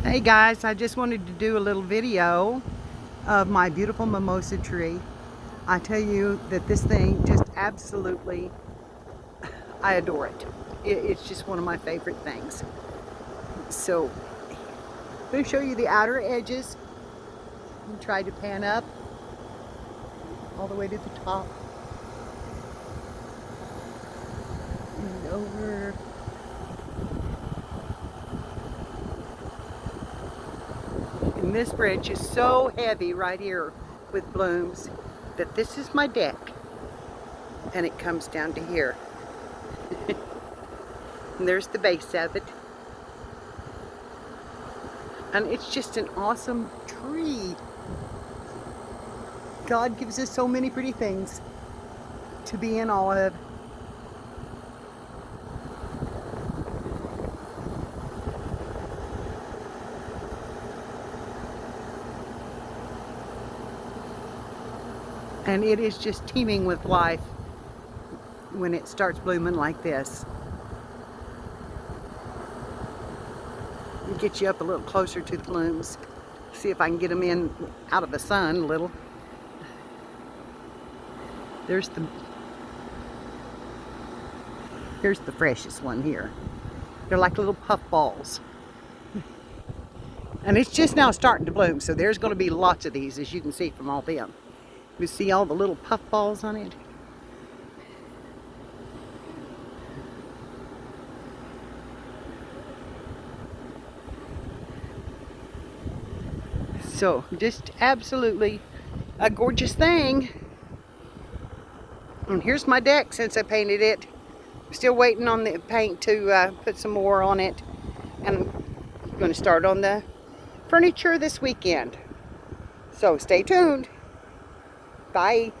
Hey guys, I just wanted to do a little video of my beautiful mimosa tree. I tell you that this thing just absolutely, I adore it. It's just one of my favorite things. So I'm going to show you the outer edges and try to pan up all the way to the top and over. And this branch is so heavy right here with blooms that this is my deck, and it comes down to here. And there's the base of it. And it's just an awesome tree. God gives us so many pretty things to be in awe of. And it is just teeming with life when it starts blooming like this. Get you up a little closer to the blooms. See if I can get them in out of the sun a little. Here's the freshest one here. They're like little puff balls. And it's just now starting to bloom, so there's going to be lots of these, as you can see from all them. You see all the little puff balls on it? So just absolutely a gorgeous thing. And here's my deck since I painted it. Still waiting on the paint to put some more on it. And I'm going to start on the furniture this weekend. So stay tuned. Bye.